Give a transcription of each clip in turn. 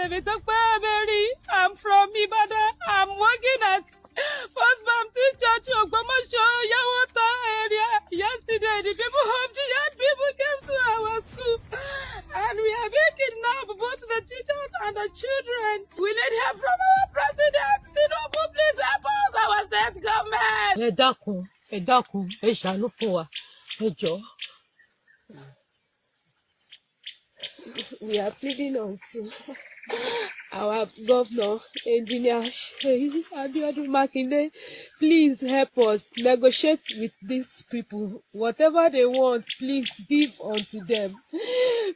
I'm from Ibadan. I'm working at First Baptist Church of Ogbomoso, Yawota area. Yesterday, the people of the young people came to our school, and we have been kidnapped, both the teachers and the children. We need help from our president. Tinubu, please help us, our state government. Ẹ dákun, ẹ ṣàánú fún wa, ẹ jọ̀ọ́. We are pleading on to our governor, engineer Abiodun Makinde, please help us negotiate with these people. Whatever they want, please give unto them.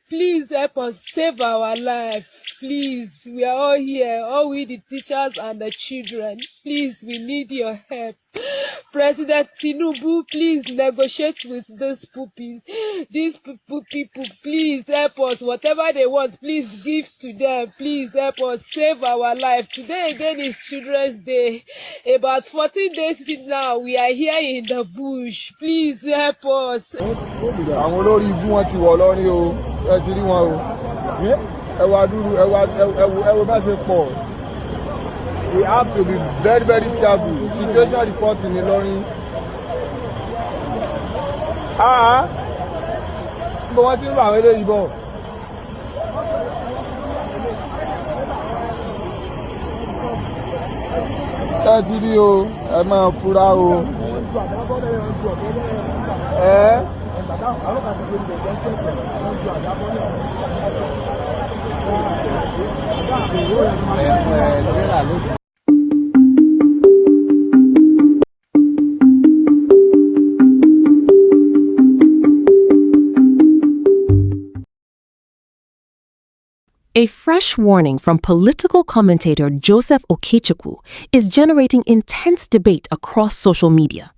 Please help us save our life. Please, we are all here, all we the teachers and the children. Please, we need your help. President Tinubu, please negotiate with these puppies. These people, please help us. Whatever they want, please give to them. Please help us save our life. Today again is Children's Day. About 14 days now, we are here in the bush. Please help us. We have to be very, very careful. Situation report in Ilorin. But what is wrong with Ibo? A fresh warning from political commentator Joseph Okechukwu is generating intense debate across social media.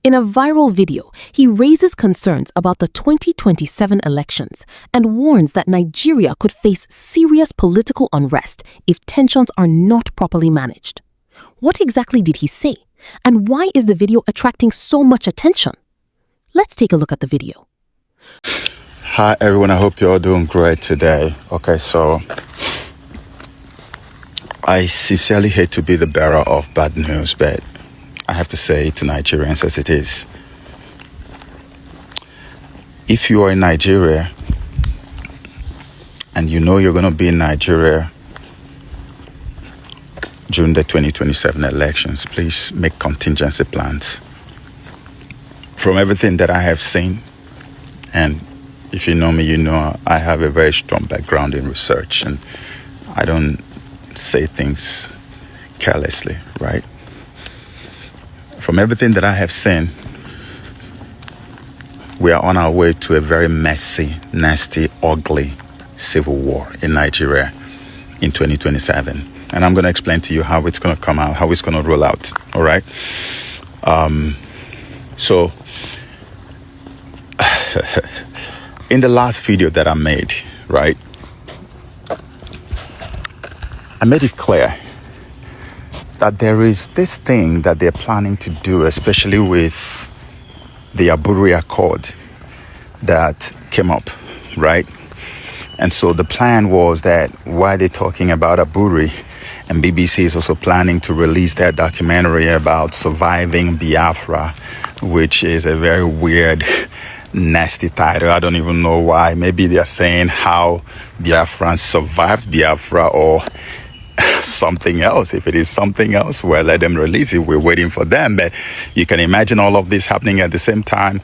In a viral video, he raises concerns about the 2027 elections and warns that Nigeria could face serious political unrest if tensions are not properly managed. What exactly did he say? And why is the video attracting so much attention? Let's take a look at the video. Hi everyone, I hope you're all doing great today. Okay, so I sincerely hate to be the bearer of bad news, but I have to say it to Nigerians as it is. If you are in Nigeria and you know you're going to be in Nigeria during the 2027 elections, please make contingency plans. From everything that I have seen, and if you know me, you know I have a very strong background in research and I don't say things carelessly, right? From everything that I have seen, we are on our way to a very messy, nasty, ugly civil war in Nigeria in 2027. And I'm going to explain to you how it's going to come out, how it's going to roll out, all right? So, in the last video that I made, right, I made it clear that there is this thing that they're planning to do, especially with the Aburi Accord that came up, right? And so the plan was that while they're talking about Aburi, and BBC is also planning to release their documentary about surviving Biafra, which is a very weird, nasty title. I don't even know why. Maybe they're saying how Biafrans survived Biafra or something else. If it is something else, well, let them release it. We're waiting for them. But you can imagine all of this happening at the same time.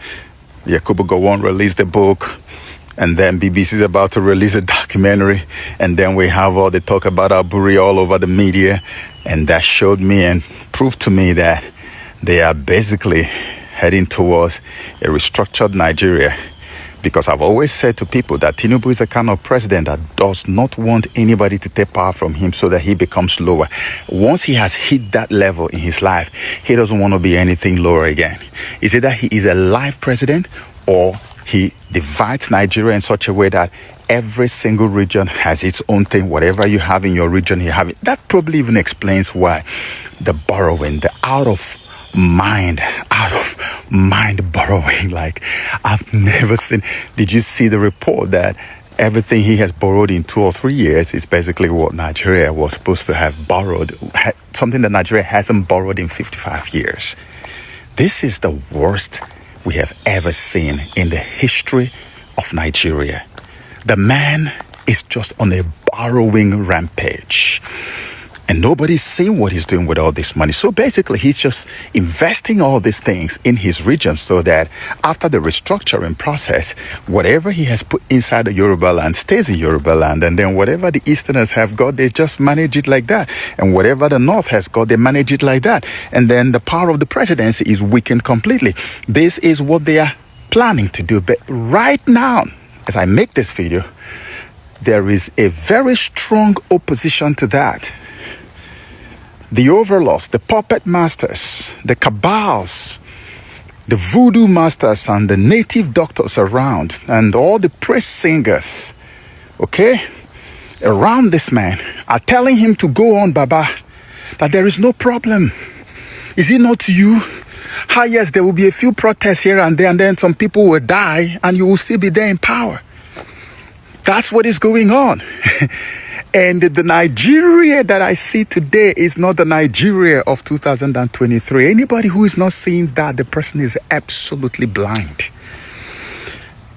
Yakubu Gowon released the book, and then BBC is about to release a documentary, and then we have all the talk about Aburi all over the media, and that showed me and proved to me that they are basically heading towards a restructured Nigeria. Because I've always said to people that Tinubu is the kind of president that does not want anybody to take power from him so that he becomes lower. Once he has hit that level in his life, he doesn't want to be anything lower again. Is it that he is a live president, or he divides Nigeria in such a way that every single region has its own thing? Whatever you have in your region, you have it. That probably even explains why the borrowing, the out of mind borrowing, like I've never seen. Did you see the report that everything he has borrowed in 2 or 3 years is basically what Nigeria was supposed to have borrowed, something that Nigeria hasn't borrowed in 55 years. This is the worst we have ever seen in the history of Nigeria. The man is just on a borrowing rampage. And nobody's seeing what he's doing with all this money. So basically, he's just investing all these things in his region so that after the restructuring process, whatever he has put inside the Yoruba land stays in Yoruba land. And then whatever the Easterners have got, they just manage it like that. And whatever the North has got, they manage it like that. And then the power of the presidency is weakened completely. This is what they are planning to do. But right now, as I make this video, there is a very strong opposition to that. The overlords, the puppet masters, the cabals, the voodoo masters and the native doctors around and all the praise singers, okay, around this man are telling him to go on, Baba, that there is no problem. Is it not you? Yes, there will be a few protests here and there, and then some people will die and you will still be there in power. That's what is going on. And the Nigeria that I see today is not the Nigeria of 2023. Anybody who is not seeing that, the person is absolutely blind.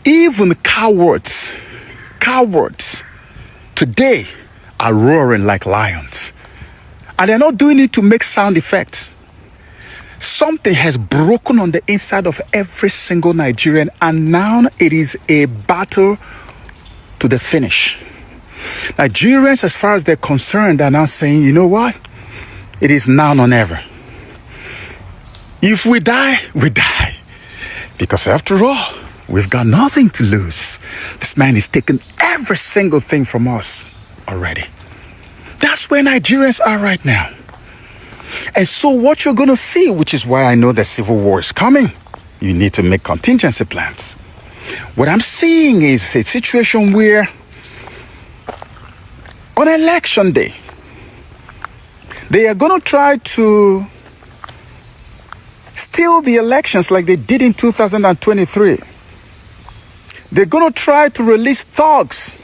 Even cowards today are roaring like lions. And they're not doing it to make sound effects. Something has broken on the inside of every single Nigerian, and now it is a battle to the finish. Nigerians, as far as they're concerned, are now saying, you know what? It is now or never. If we die, we die. Because after all, we've got nothing to lose. This man is taking every single thing from us already. That's where Nigerians are right now. And so what you're going to see, which is why I know the civil war is coming, you need to make contingency plans. What I'm seeing is a situation where on election day, they are going to try to steal the elections like they did in 2023. They're going to try to release thugs.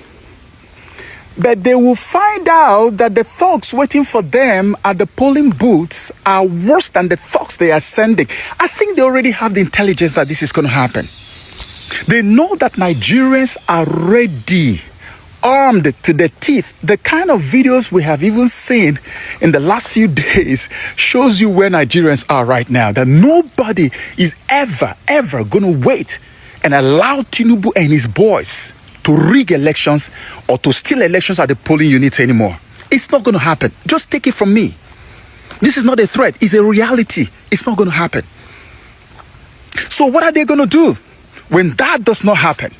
But they will find out that the thugs waiting for them at the polling booths are worse than the thugs they are sending. I think they already have the intelligence that this is going to happen. They know that Nigerians are ready, armed to the teeth. The kind of videos we have even seen in the last few days shows you where Nigerians are right now. That nobody is ever going to wait and allow Tinubu and his boys to rig elections or to steal elections at the polling units anymore. It's not going to happen. Just take it from me. This is not a threat. It's a reality. It's not going to happen. So what are they going to do? When that does not happen,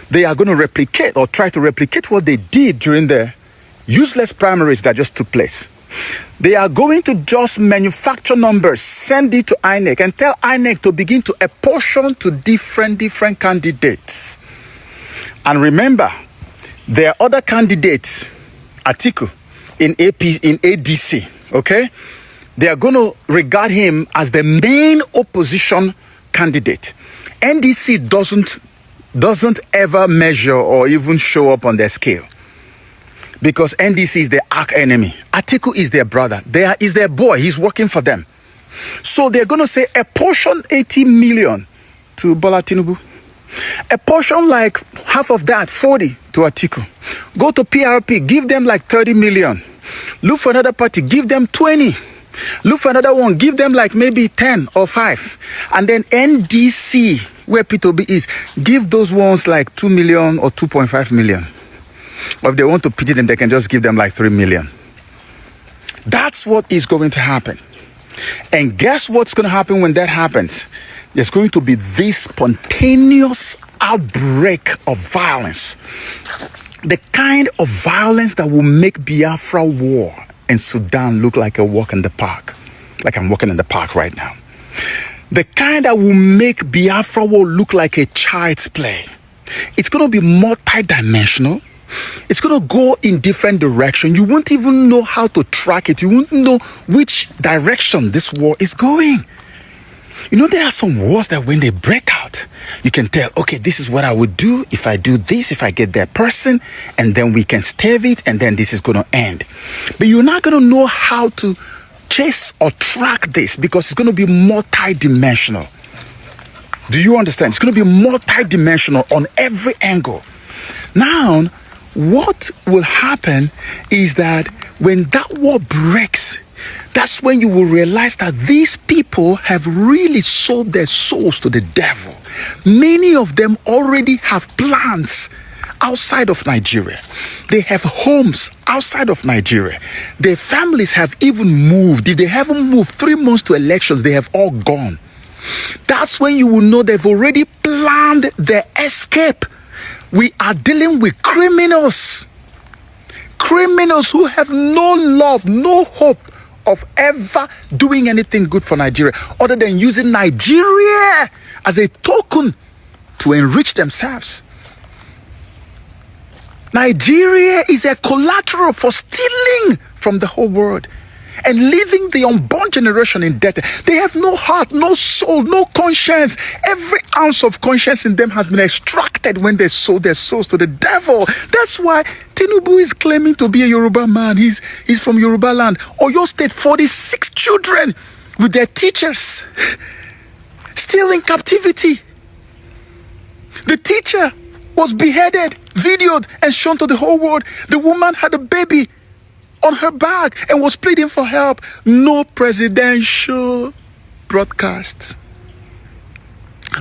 they are going to replicate or try to replicate what they did during the useless primaries that just took place. They are going to just manufacture numbers, send it to INEC and tell INEC to begin to apportion to different candidates. And remember, there are other candidates, Atiku, in ADC, okay? They are going to regard him as the main opposition candidate. NDC doesn't ever measure or even show up on their scale. Because NDC is their arch enemy. Atiku is their brother. Is their boy. He's working for them. So they're going to say apportion 80 million to Bola Tinubu. A portion like half of that, 40 to Atiku. Go to PRP, give them like 30 million. Look for another party, give them 20. Look for another one, give them like maybe 10 or 5. And then NDC, where P2B is, give those ones like 2 million or 2.5 million. Or if they want to pity them, they can just give them like 3 million. That's what is going to happen. And guess what's going to happen when that happens? There's going to be this spontaneous outbreak of violence. The kind of violence that will make Biafra war and Sudan look like a walk in the park. Like I'm walking in the park right now. The kind that will make Biafra war look like a child's play. It's going to be multidimensional. It's going to go in different directions. You won't even know how to track it. You won't know which direction this war is going. You know, there are some wars that when they break out, you can tell, okay, this is what I would do if I do this, if I get that person, and then we can stave it, and then this is going to end. But you're not going to know how to chase or track this because it's going to be multi-dimensional. Do you understand? It's going to be multi-dimensional on every angle. Now, what will happen is that when that war breaks, that's when you will realize that these people have really sold their souls to the devil. Many of them already have plans outside of Nigeria. They have homes outside of Nigeria. Their families have even moved. If they haven't moved 3 months to elections, they have all gone. That's when you will know they've already planned their escape. We are dealing with criminals. Criminals who have no love, no hope of ever doing anything good for Nigeria other than using Nigeria as a token to enrich themselves. Nigeria is a collateral for stealing from the whole world and leaving the unborn generation in debt. They have no heart, no soul, no conscience. Every ounce of conscience in them has been extracted when they sold their souls to the devil. That's why Tinubu is claiming to be a Yoruba man. He's from Yoruba land. Oyo State, 46 children with their teachers still in captivity. The teacher was beheaded, videoed, and shown to the whole world. The woman had a baby on her back and was pleading for help. No presidential broadcasts.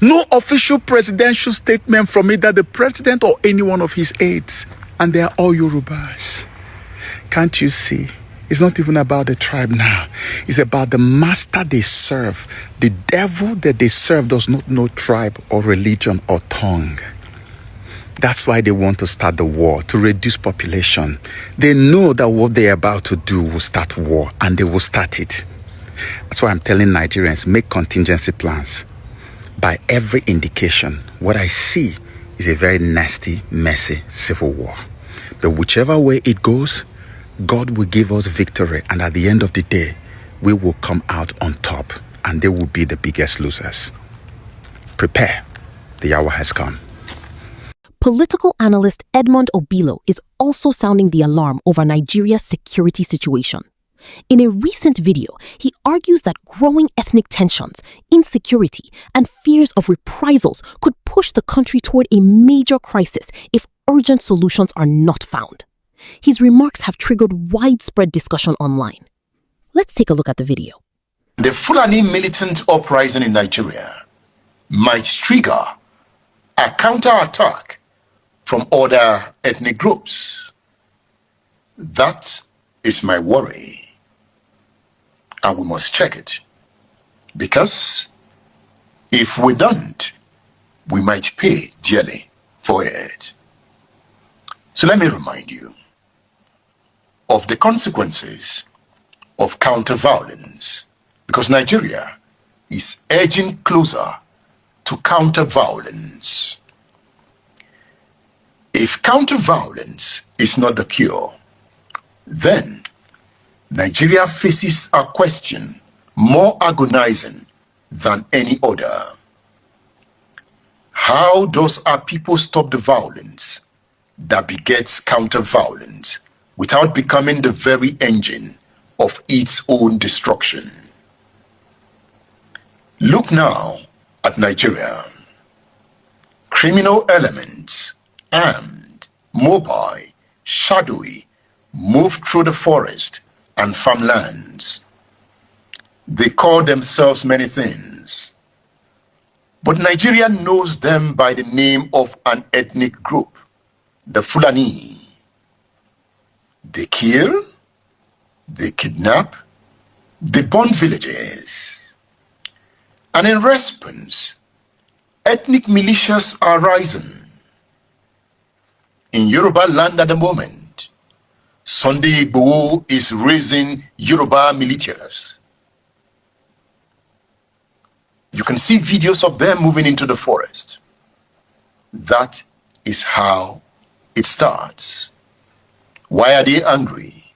No official presidential statement from either the president or any one of his aides. And they are all Yorubas. Can't you see? It's not even about the tribe now. It's about the master they serve. The devil that they serve does not know tribe or religion or tongue. That's why they want to start the war, to reduce population. They know that what they're about to do will start war, and they will start it. That's why I'm telling Nigerians, make contingency plans. By every indication, what I see is a very nasty, messy civil war. But whichever way it goes, God will give us victory, and at the end of the day, we will come out on top, and they will be the biggest losers. Prepare. The hour has come. Political analyst Edmund Obilo is also sounding the alarm over Nigeria's security situation. In a recent video, he argues that growing ethnic tensions, insecurity, and fears of reprisals could push the country toward a major crisis if urgent solutions are not found. His remarks have triggered widespread discussion online. Let's take a look at the video. The Fulani militant uprising in Nigeria might trigger a counterattack from other ethnic groups. That is my worry. And we must check it. Because if we don't, we might pay dearly for it. So let me remind you of the consequences of counter-violence, because Nigeria is edging closer to counter-violence. If counter-violence is not the cure, then Nigeria faces a question more agonizing than any other. How does our people stop the violence that begets counter-violence without becoming the very engine of its own destruction? Look now at Nigeria. Criminal elements, armed, mobile, shadowy, move through the forest and farmlands. They call themselves many things, but Nigeria knows them by the name of an ethnic group, the Fulani. They kill, they kidnap, they burn villages. And in response, ethnic militias are rising. In Yoruba land at the moment, Sunday Igboho is raising Yoruba militias. You can see videos of them moving into the forest. That is how it starts. Why are they angry?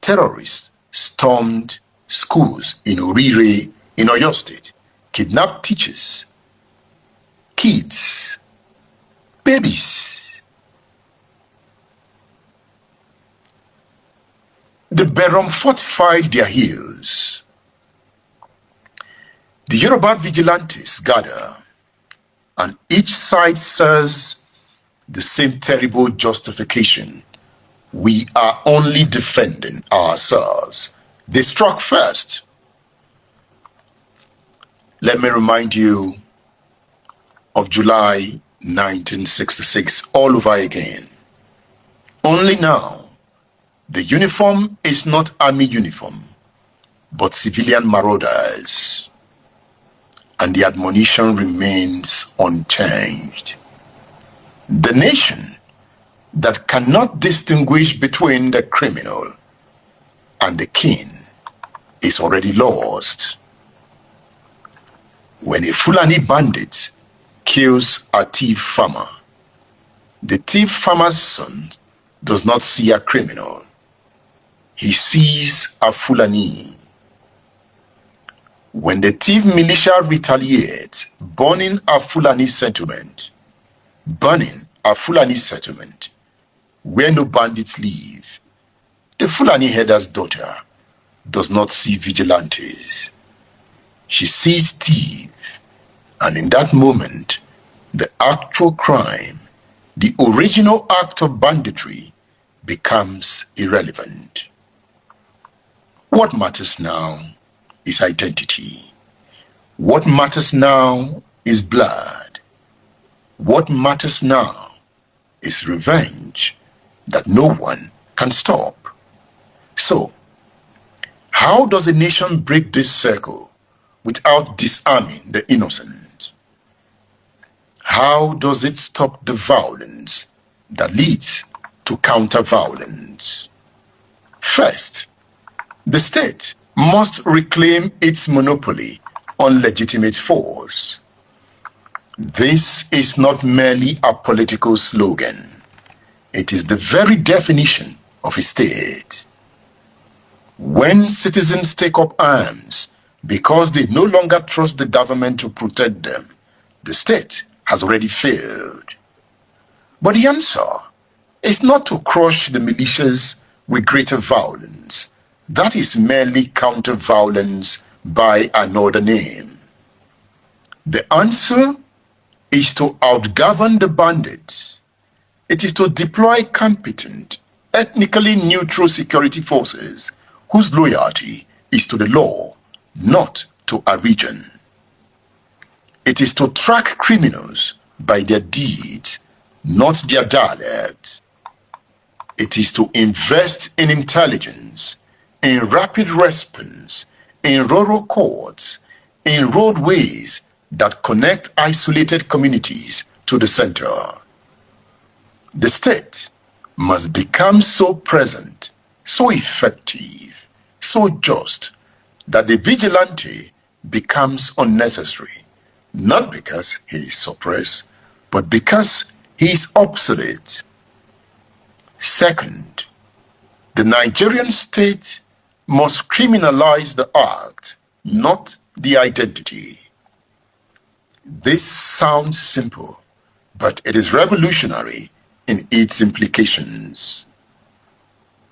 Terrorists stormed schools in Orire, in Oyo State, kidnap teachers, kids, babies. The Berom fortified their hills. The Yoruba vigilantes gather, and each side says the same terrible justification. We are only defending ourselves. They struck first. Let me remind you of July 1966 all over again. Only now, the uniform is not army uniform, but civilian marauders. And the admonition remains unchanged. The nation that cannot distinguish between the criminal and the king is already lost. When a Fulani bandit kills a thief farmer, the thief farmer's son does not see a criminal. He sees a Fulani. When the thief militia retaliates, burning a Fulani settlement, where no bandits live, the Fulani header's daughter does not see vigilantes. She sees thief, and in that moment, the actual crime, the original act of banditry, becomes irrelevant. What matters now is identity. What matters now is blood. What matters now is revenge that no one can stop. So, how does a nation break this circle without disarming the innocent? How does it stop the violence that leads to counter-violence? First, the state must reclaim its monopoly on legitimate force. This is not merely a political slogan. It is the very definition of a state. When citizens take up arms because they no longer trust the government to protect them, the state has already failed. But the answer is not to crush the militias with greater violence. That is merely counter-violence by another name. The answer is to outgovern the bandits. It is to deploy competent, ethnically neutral security forces whose loyalty is to the law, not to a region. It is to track criminals by their deeds, not their dialect. It is to invest in intelligence, in rapid response, in rural courts, in roadways that connect isolated communities to the center. The state must become so present, so effective, so just, that the vigilante becomes unnecessary, not because he is suppressed, but because he is obsolete. Second, the Nigerian state must criminalize the act, not the identity. This sounds simple, but it is revolutionary in its implications.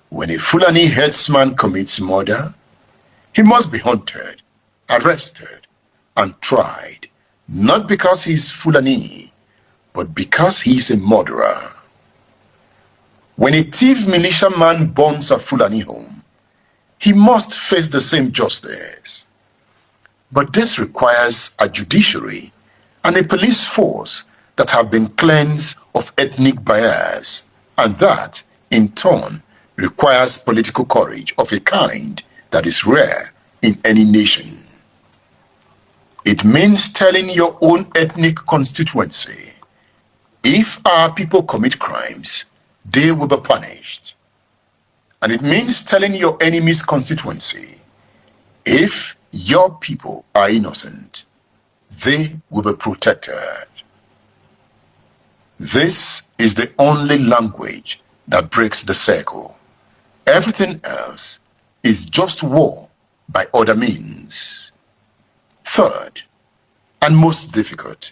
When a Fulani herdsman commits murder, he must be hunted, arrested, and tried, not because he is Fulani, but because he is a murderer. When a thief militiaman burns a Fulani home, he must face the same justice. But this requires a judiciary and a police force that have been cleansed of ethnic bias, and that, in turn, requires political courage of a kind that is rare in any nation. It means telling your own ethnic constituency, if our people commit crimes, they will be punished. And it means telling your enemy's constituency, if your people are innocent, they will be protected. This is the only language that breaks the circle. Everything else is just war by other means. Third, and most difficult.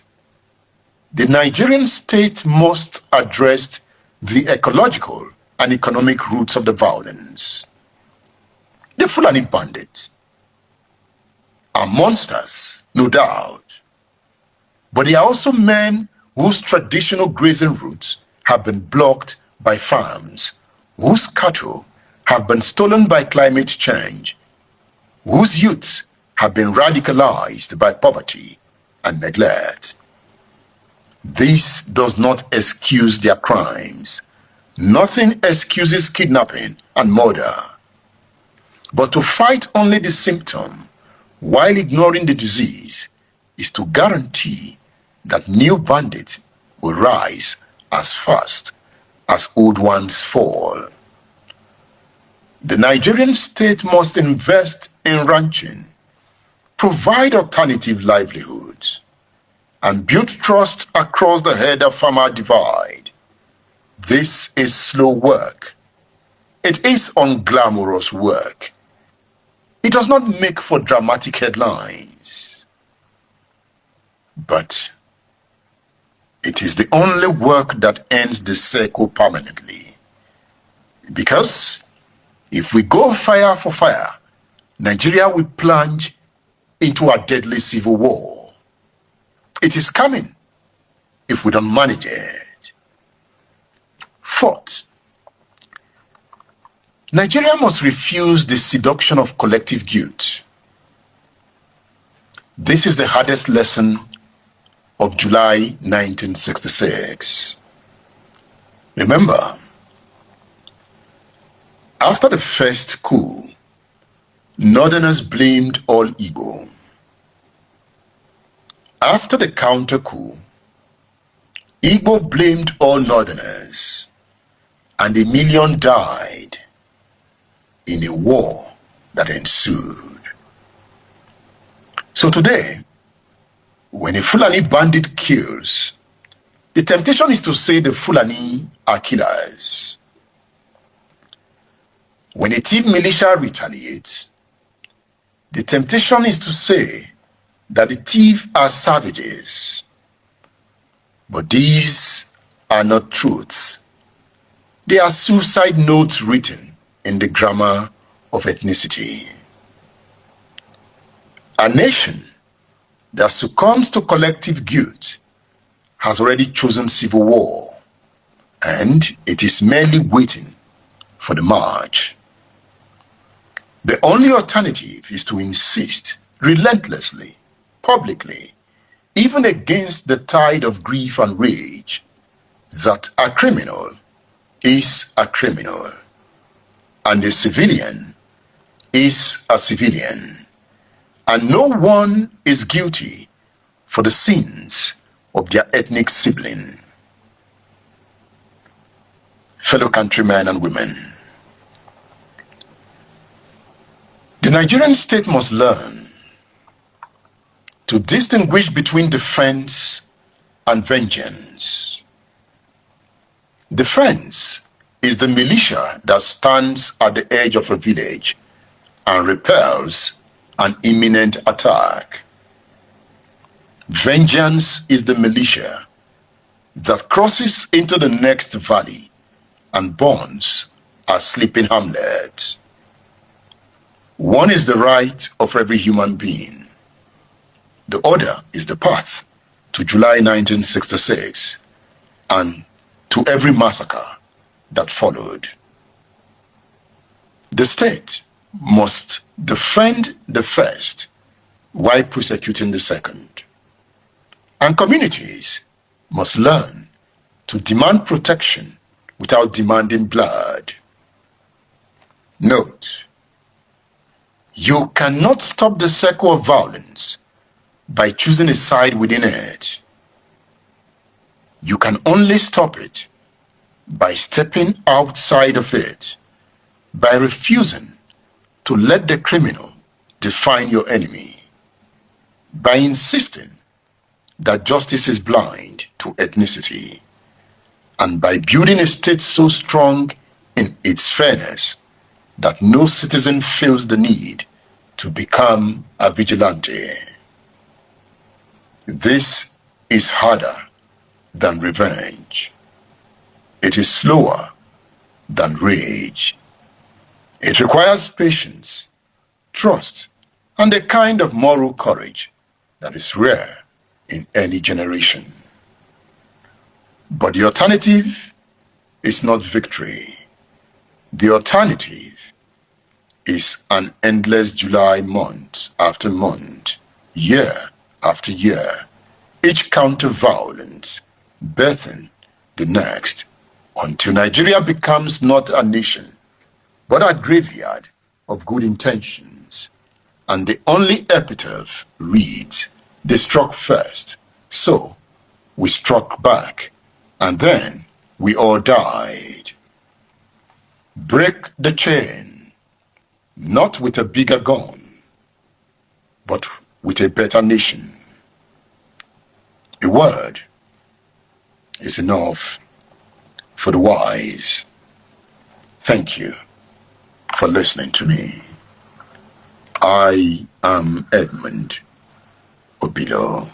The Nigerian state must address the ecological and economic roots of the violence. The Fulani bandits are monsters, no doubt, but they are also men whose traditional grazing routes have been blocked by farms, whose cattle have been stolen by climate change, whose youths have been radicalized by poverty and neglect. This does not excuse their crimes. Nothing excuses kidnapping and murder. But to fight only the symptom while ignoring the disease is to guarantee that new bandits will rise as fast as old ones fall. The Nigerian state must invest in ranching, provide alternative livelihoods, and build trust across the herder-farmer divide. This is slow work. It is unglamorous work. It does not make for dramatic headlines. But it is the only work that ends the circle permanently. Because if we go fire for fire, Nigeria will plunge into a deadly civil war. It is coming if we don't manage it. Fourth, Nigeria must refuse the seduction of collective guilt. This is the hardest lesson of July 1966. Remember, after the first coup, Northerners blamed all Igbo. After the counter-coup, Igbo blamed all Northerners, and 1 million died in a war that ensued. So today, when a Fulani bandit kills, the temptation is to say the Fulani are killers. When a thief militia retaliates, the temptation is to say that the thieves are savages. But these are not truths. They are suicide notes written in the grammar of ethnicity. A nation that succumbs to collective guilt has already chosen civil war, and it is merely waiting for the march. The only alternative is to insist relentlessly, publicly, even against the tide of grief and rage, that a criminal is a criminal, and a civilian is a civilian, and no one is guilty for the sins of their ethnic sibling. Fellow countrymen and women, the Nigerian state must learn to distinguish between defense and vengeance. Defense is the militia that stands at the edge of a village and repels an imminent attack. Vengeance is the militia that crosses into the next valley and burns a sleeping hamlet. One is the right of every human being. The other is the path to July 1966 and to every massacre that followed. The state must defend the first while prosecuting the second. And communities must learn to demand protection without demanding blood. Note, you cannot stop the circle of violence by choosing a side within it. You can only stop it by stepping outside of it, by refusing to let the criminal define your enemy, by insisting that justice is blind to ethnicity, and by building a state so strong in its fairness that no citizen feels the need to become a vigilante. This is harder than revenge. It is slower than rage. It requires patience, trust, and a kind of moral courage that is rare in any generation. But the alternative is not victory. The alternative is an endless July month after month, year after year, each counter-violence birthing the next, until Nigeria becomes not a nation, but a graveyard of good intentions. And the only epitaph reads, "They struck first, so we struck back, and then we all died." Break the chain, not with a bigger gun, but with a better nation. A word is enough for the wise. Thank you for listening to me. I am Edmund Obilo.